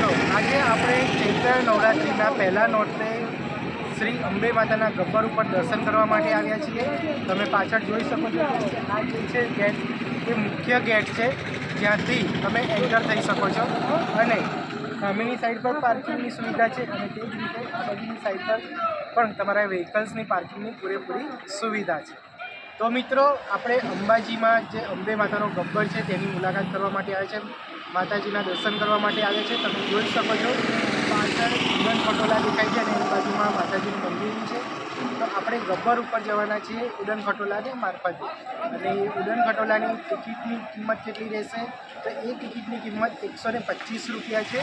મિત્રો, આજે આપણે ચૈત્ર નવરાત્રિના પહેલા નોરતે શ્રી અંબે માતાના ગબ્બર ઉપર દર્શન કરવા માટે આવ્યા છીએ। તમે પાછળ જોઈ શકો છો કે આ જે છે ગેટ એ મુખ્ય ગેટ છે, જ્યાંથી તમે એન્ટર થઈ શકો છો અને સામેની સાઈડ પર પાર્કિંગની સુવિધા છે અને તે જ રીતે આ બાજુની સાઈડ પર પણ તમારા વ્હીકલ્સની પાર્કિંગની પૂરેપૂરી સુવિધા છે। તો મિત્રો, આપણે અંબાજીમાં જે અંબે માતાનો ગબ્બર છે તેની મુલાકાત કરવા માટે આવ્યા છે, માતાજીના દર્શન કરવા માટે આવ્યા છે। તમે જોઈ શકો છો પાછળ ઉડન ખટોલા દેખાય છે અને એની બાજુમાં માતાજીનું મંદિર છે। તો આપણે ગબ્બર ઉપર જવાના છીએ ઉડન ખટોલાને મારફતે, અને ઉડન ખટોલાની ટિકિટની કિંમત કેટલી રહેશે? તો એ ટિકિટની કિંમત 125 રૂપિયા છે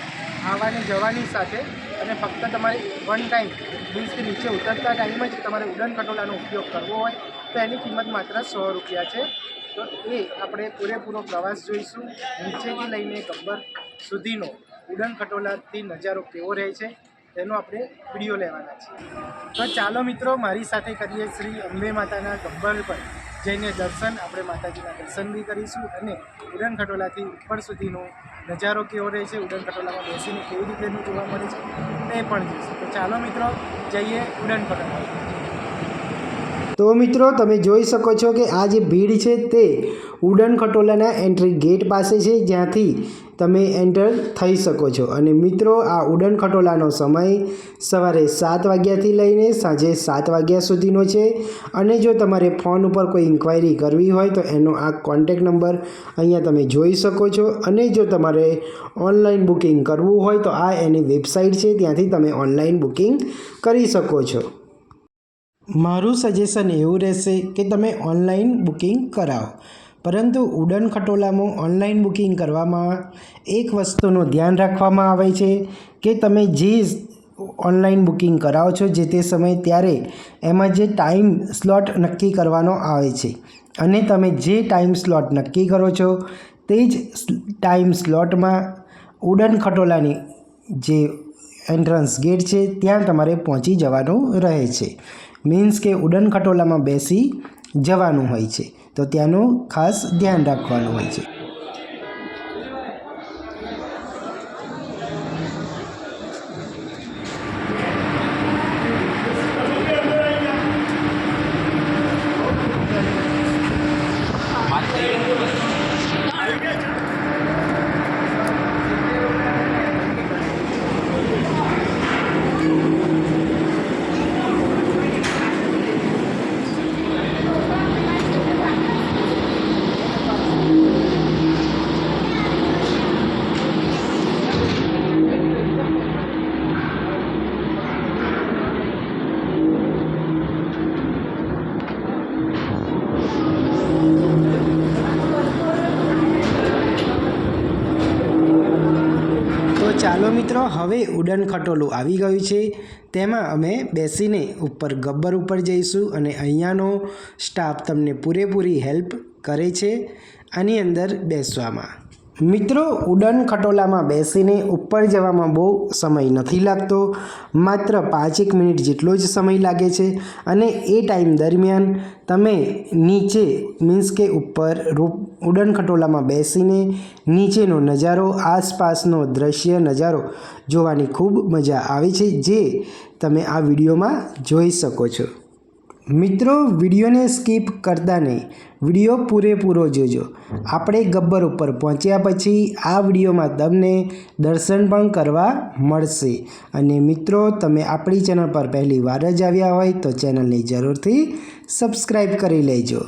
આવવાની જવાની સાથે, અને ફક્ત તમારે વન ટાઈમ મીન્સ કે નીચે ઉતરતા ટાઈમ જ તમારે ઉડન ખટોલાનો ઉપયોગ કરવો હોય તો એની કિંમત માત્ર 100 રૂપિયા છે। તો એ આપણે પૂરેપૂરો પ્રવાસ જોઈશું, નીચેથી લઈને ગબ્બર સુધીનો ઉડન ખટોલાથી નજારો કેવો રહે છે તેનો આપણે વિડીયો લેવાના છીએ। તો ચાલો મિત્રો, મારી સાથે કરીએ શ્રી અંબે માતાના ગબ્બર પર જઈને દર્શન। આપણે માતાજીના દર્શન બી કરીશું અને ઉડન ખટોલાથી ઉપર સુધીનો નજારો કેવો રહે છે, ઉડન ખટોલામાં બેસીને કેવી રીતેનું જોવા મળે છે તે પણ જોઈશું। તો ચાલો મિત્રો, જઈએ ઉડન ખટોલા। તો મિત્રો, તમે જોઈ શકો છો કે આ જે ભીડ છે તે ઉડન ખટોલાના એન્ટ્રી ગેટ પાસે છે, જ્યાંથી તમે એન્ટર થઈ શકો છો। અને મિત્રો, આ ઉડન ખટોલાનો સમય સવારે 7 વાગ્યાથી લઈને સાંજે 7 વાગ્યા સુધીનો છે। અને જો તમારે ફોન ઉપર કોઈ ઇન્ક્વાયરી કરવી હોય તો એનો આ કોન્ટેક નંબર અહીંયા તમે જોઈ શકો છો। અને જો તમારે ઓનલાઈન બુકિંગ કરવું હોય તો આ એની વેબસાઇટ છે, ત્યાંથી તમે ઓનલાઈન બુકિંગ કરી શકો છો। મારું સજેશન એવું રહેશે કે તમે ઓનલાઈન બુકિંગ કરાવો, પરંતુ ઉડન ખટોલામાં ઓનલાઈન બુકિંગ કરવામાં એક વસ્તુનું ધ્યાન રાખવામાં આવે છે કે તમે જે ઓનલાઈન બુકિંગ કરાવો છો જે તે સમય, ત્યારે એમાં જે ટાઈમ સ્લોટ નક્કી કરવાનો આવે છે, અને તમે જે ટાઈમ સ્લોટ નક્કી કરો છો તે જ ટાઈમ સ્લોટમાં ઉડન ખટોલાની જે એન્ટ્રન્સ ગેટ છે ત્યાં તમારે પહોંચી જવાનું રહે છે। મીન્સ કે ઉડન ખટોલામાં બેસી જવાનું હોય છે, તો ત્યાંનું ખાસ ધ્યાન રાખવાનું હોય છે। ચાલો મિત્રો, હવે ઉડન ખટોલું આવી ગયું છે, તેમાં અમે બેસીને ઉપર ગબ્બર ઉપર જઈશું અને અહીંયાનો સ્ટાફ તમને પૂરેપૂરી હેલ્પ કરે છે આની અંદર બેસવામાં। મિત્રો, ઉડન ખટોલામાં બેસીને ઉપર જવામાં બહુ સમય નથી લાગતો, માત્ર 5-1 મિનિટ જેટલો જ સમય લાગે છે। અને એ ટાઈમ દરમિયાન તમે નીચે મીન્સ કે ઉપર ઉડન ખટોલામાં બેસીને નીચેનો નજારો, આસપાસનો દ્રશ્ય નજારો જોવાની ખૂબ મજા આવે છે, જે તમે આ વિડીયોમાં જોઈ શકો છો। મિત્રો, વિડીયોને સ્કીપ કરતા નહીં, વિડીયો પૂરેપૂરો જોજો। આપણે ગબ્બર ઉપર પહોંચ્યા પછી આ વિડીયોમાં તમને દર્શન પણ કરવા મળશે। અને મિત્રો, તમે આપણી ચેનલ પર પહેલી વાર જ આવ્યા હોય તો ચેનલને જરૂરથી સબસ્ક્રાઈબ કરી લેજો।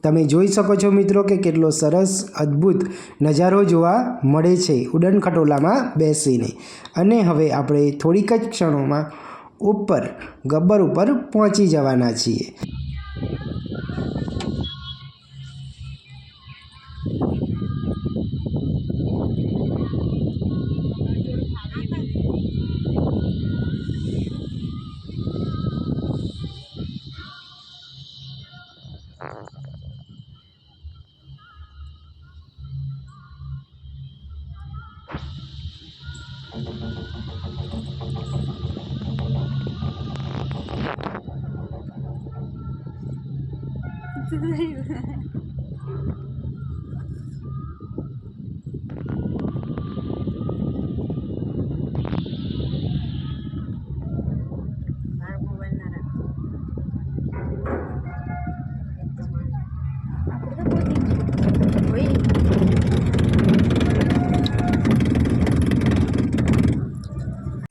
તમે જોઈ શકો છો મિત્રો કે કેટલો સરસ અદ્ભુત નજારો જોવા મળે છે ઉડન ખટોલામાં બેસીને। અને હવે આપણે થોડીક જ ક્ષણોમાં ઉપર ગબ્બર ઉપર પહોંચી જવાના છીએ।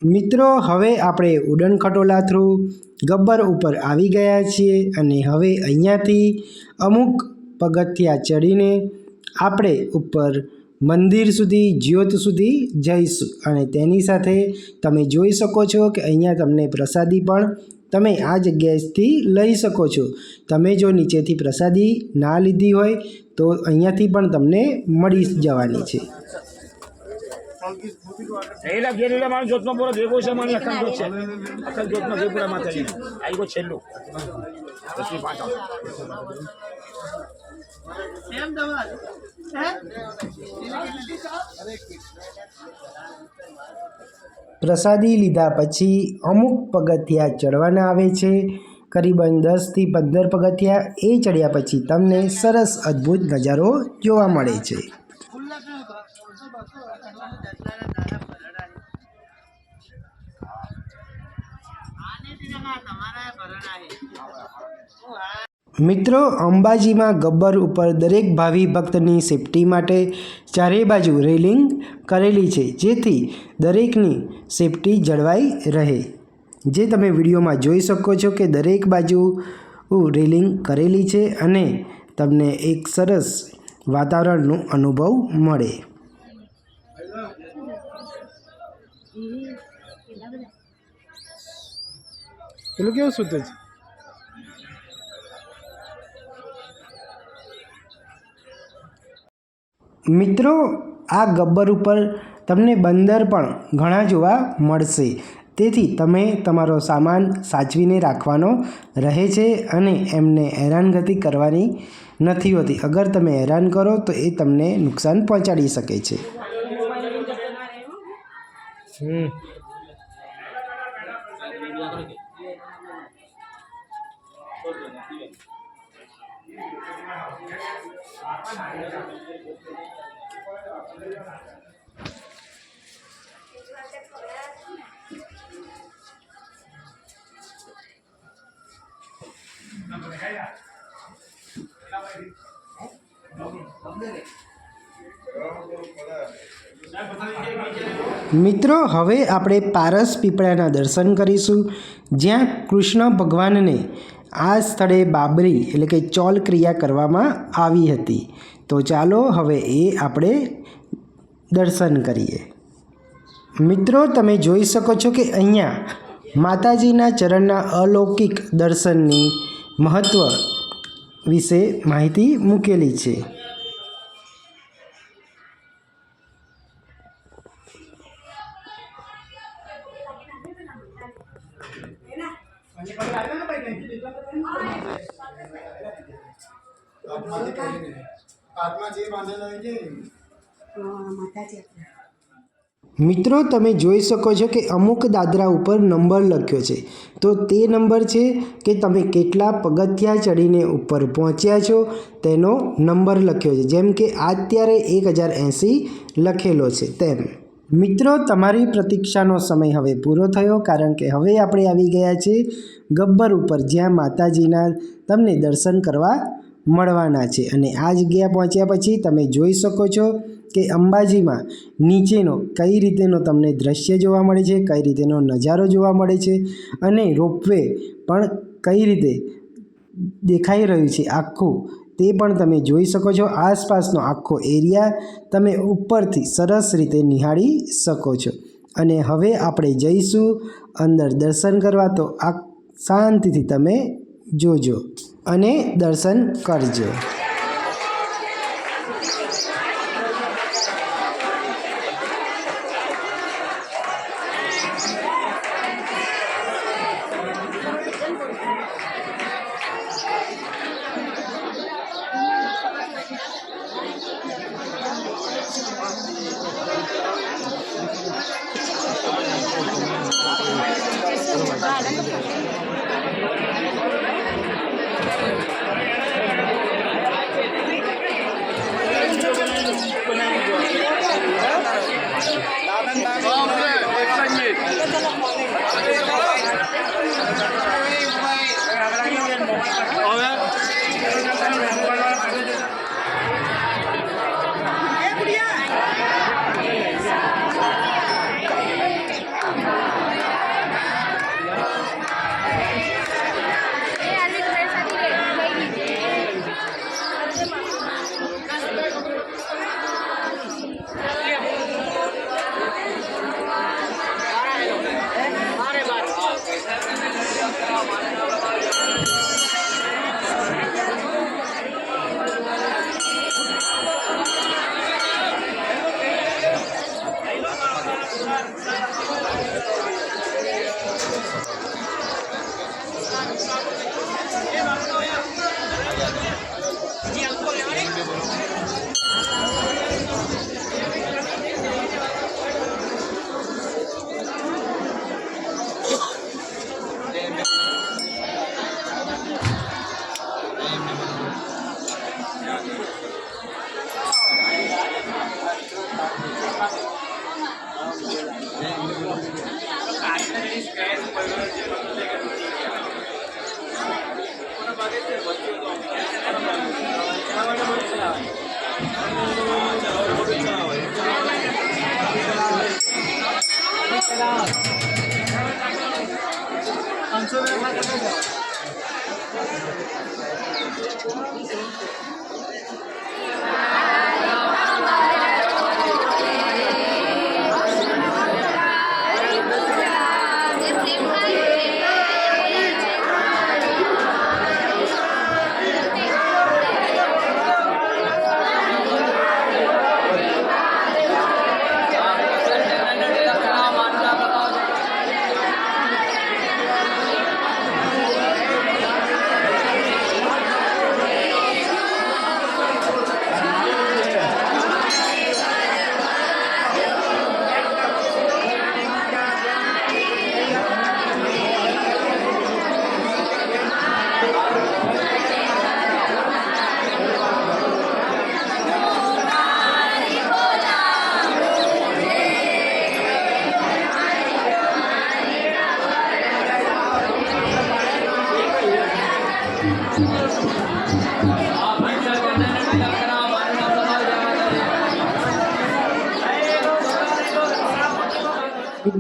મિત્રો હવે આપણે ઉડન ખટોલા થ્રુ ગબ્બર ઉપર આવી ગયા છીએ અને હવે અહીંયાથી અમુક પગથિયાં ચડીને આપણે ઉપર મંદિર સુધી જ્યોત સુધી જઈશું અને તેની સાથે તમે જોઈ શકો છો કે અહીંયા તમને પ્રસાદી પણ તમે આ જગ્યાએથી લઈ શકો છો. તમે જો નીચેથી પ્રસાદી ના લીધી હોય તો અહીંયાથી પણ તમને મળી જવાની છે. એલા ગેરેલા મારો જોતનો પૂરો ભેગો છે મને અખંડ જોત છે અખંડ જોતનો ભેગુરા માતાજી આઈ ગો છેલ્લું પછી પાછો એમ દવા પ્રસાદી લીધા પછી અમુક પગથિયાં ચડવાના આવે છે, કરીબન 10થી 15 પગથિયાં. એ ચડ્યા પછી તમને સરસ અદ્ભુત નજારો જોવા મળે છે. મિત્રો અંબાજીમાં ગબ્બર ઉપર દરેક ભાવિ ભક્તની સેફટી માટે ચારે બાજુ રેલિંગ કરેલી છે, જેથી દરેકની સેફટી જળવાઈ રહે. જે તમે વિડીયોમાં જોઈ શકો છો કે દરેક બાજુ રેલિંગ કરેલી છે અને તમને એક સરસ વાતાવરણનો અનુભવ મળે. પેલું કેવું શુદ્ધ છે. મિત્રો આ ગબ્બર ઉપર તમને બંદર પણ ઘણા જોવા મળશે, તેથી તમે તમારો સામાન સાચવીને રાખવાનો રહે છે અને એમને હેરાનગતિ કરવાની નથી હોતી. અગર તમે હેરાન કરો તો એ તમને નુકસાન પહોંચાડી શકે છે. મિત્રો હવે આપણે પારસ પીપળાના દર્શન કરીશું, જ્યાં કૃષ્ણ ભગવાનને આ સ્થળે બાબરી એટલે કે ચોલ ક્રિયા કરવામાં આવી હતી. તો ચાલો હવે એ આપણે દર્શન કરીએ. મિત્રો તમે જોઈ શકો છો કે અહીંયા માતાજીના ચરણના અલૌકિક દર્શનની મહત્ત્વ વિશે માહિતી મૂકેલી છે. મિત્રો તમે જોઈ શકો છો કે અમુક દાદરા ઉપર નંબર લખ્યો છે, તો તે નંબર છે કે તમે કેટલા પગથિયાં ચડીને ઉપર પહોંચ્યા છો તેનો નંબર લખ્યો છે. જેમ કે અત્યારે 1080 લખેલો છે તેમ. મિત્રો તમારી પ્રતીક્ષાનો સમય હવે પૂરો થયો, કારણ કે હવે આપણે આવી ગયા છે ગબ્બર ઉપર, જ્યાં માતાજીના તમને દર્શન કરવા મળવાના છે. અને આ જગ્યા પહોંચ્યા પછી તમે જોઈ શકો છો કે અંબાજીમાં નીચેનો કઈ રીતેનો તમને દ્રશ્ય જોવા મળે છે, કઈ રીતેનો નજારો જોવા મળે છે અને રોપવે પણ કઈ રીતે દેખાઈ રહ્યું છે આખું, તે પણ તમે જોઈ શકો છો. આસપાસનો આખો એરિયા તમે ઉપરથી સરસ રીતે નિહાળી શકો છો. અને હવે આપણે જઈશું અંદર દર્શન કરવા, તો આ શાંતિથી તમે જોજો અને દર્શન કરજો.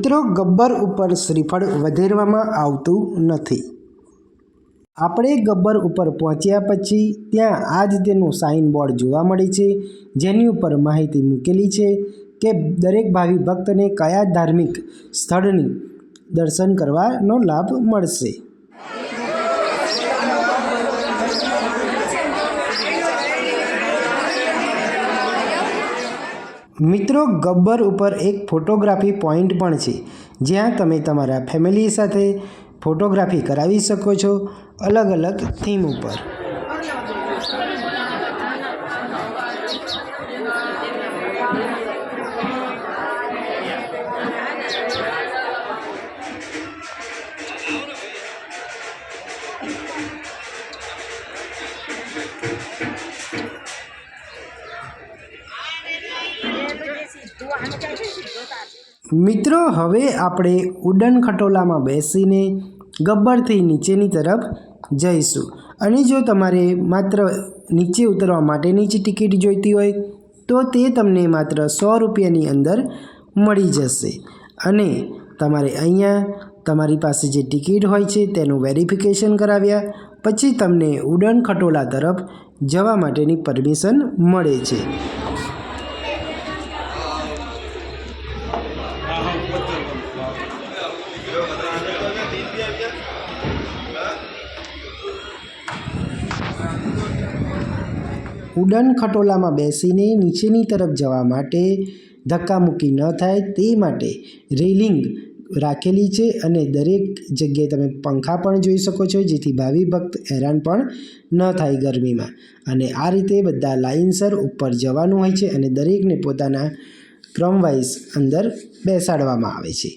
મિત્રો, ગબ્બર ઉપર શ્રીફળ વધેરવામાં આવતું નથી. આપણે ગબ્બર ઉપર પહોંચ્યા પછી ત્યાં આ જ તેનું સાઇન બોર્ડ જોવા મળે છે, જેની ઉપર માહિતી મૂકેલી છે કે દરેક ભાવિ ભક્તને કયા ધાર્મિક સ્થળની દર્શન કરવાનો લાભ મળશે. મિત્રો, ગબ્બર ઉપર એક ફોટોગ્રાફી પોઈન્ટ પણ છે, જ્યાં તમે તમારા ફેમિલી સાથે ફોટોગ્રાફી કરાવી શકો છો અલગ અલગ થીમ ઉપર. મિત્રો, હવે આપણે ઉડન ખટોલામાં બેસીને ગબ્બરથી નીચેની તરફ જઈશું. અને જો તમારે માત્ર નીચે ઉતરવા માટેની જ ટિકિટ જોઈતી હોય તો તે તમને માત્ર 100 રૂપિયાની અંદર મળી જશે. અને તમારે અહીંયા તમારી પાસે જે ટિકિટ હોય છે તેનું વેરિફિકેશન કરાવ્યા પછી તમને ઉડન ખટોલા તરફ જવા માટેની પરમિશન મળે છે. ઉડન ખટોલામાં બેસીને નીચેની તરફ જવા માટે ધક્કામુક્કી ન થાય તે માટે રેલિંગ રાખેલી છે અને દરેક જગ્યાએ તમે પંખા પણ જોઈ શકો છો, જેથી ભાવિ ભક્ત હેરાન પણ ન થાય ગરમીમાં. અને આ રીતે બધા લાઇનસર ઉપર જવાનું હોય છે અને દરેકને પોતાના ક્રમવાઇઝ અંદર બેસાડવામાં આવે છે.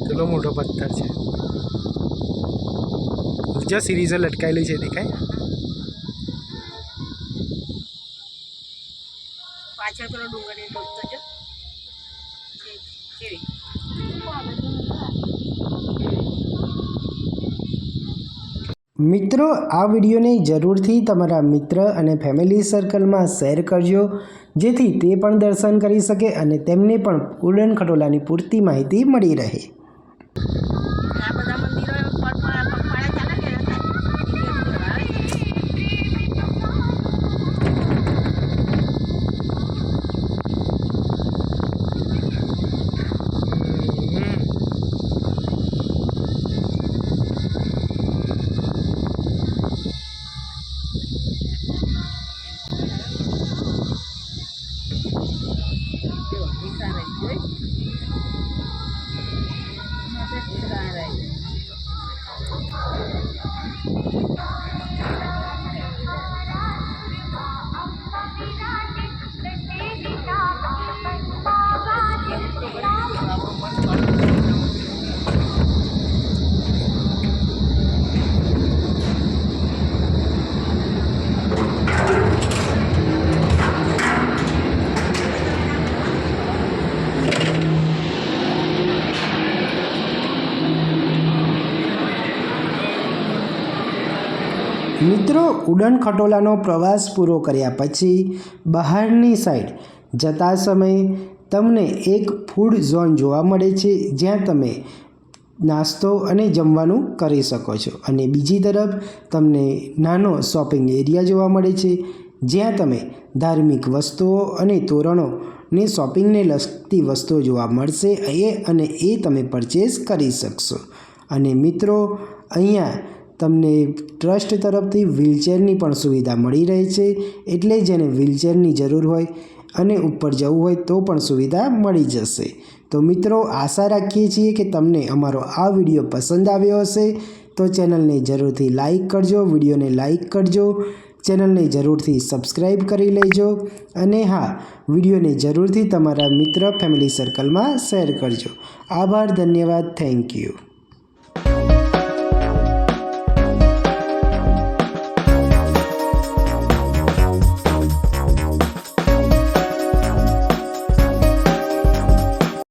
કેટલો મોટો પથ્થર છે, જો સિરીઝો લટકાયેલી છે દેખાય. પાછળ પેલો ડુંગરની દોસ્તો જો કેવી મિત્રો, આ વિડીયોને જરૂરથી તમારા મિત્ર અને ફેમિલી સર્કલમાં શેર કરજો, જેથી તે પણ દર્શન કરી શકે અને તેમને પણ ઉડન ખટોલાની પૂરતી માહિતી મળી રહે. આ બધા મંદિરો પગપાળા ચાલે કે મિત્રો, ઉડન ખટોલાનો પ્રવાસ પૂરો કર્યા પછી બહારની સાઈડ જતા સમયે તમને એક ફૂડ ઝોન જોવા મળે છે, જ્યાં તમે નાસ્તો અને જમવાનું કરી શકો છો. અને બીજી તરફ તમને નાનો શોપિંગ એરિયા જોવા મળે છે, જ્યાં તમે ધાર્મિક વસ્તુઓ અને તોરણોને શોપિંગને લગતી વસ્તુઓ જોવા મળશે અને એ તમે પરચેસ કરી શકશો. અને મિત્રો, અહીંયા તમને ટ્રસ્ટ તરફથી વ્હીલચેરની પણ સુવિધા મળી રહે છે, એટલે જેને વ્હીલચેરની જરૂર હોય અને ઉપર જવું હોય તો પણ સુવિધા મળી જશે. તો મિત્રો, આશા રાખીએ છીએ કે તમને અમારો આ વિડીયો પસંદ આવ્યો હશે. તો ચેનલને જરૂરથી લાઈક કરજો, વિડીયોને લાઈક કરજો, ચેનલને જરૂરથી સબસ્ક્રાઈબ કરી લેજો અને હા, વિડીયોને જરૂરથી તમારા મિત્ર ફેમિલી સર્કલમાં શેર કરજો. આભાર, ધન્યવાદ, થેન્ક યુ.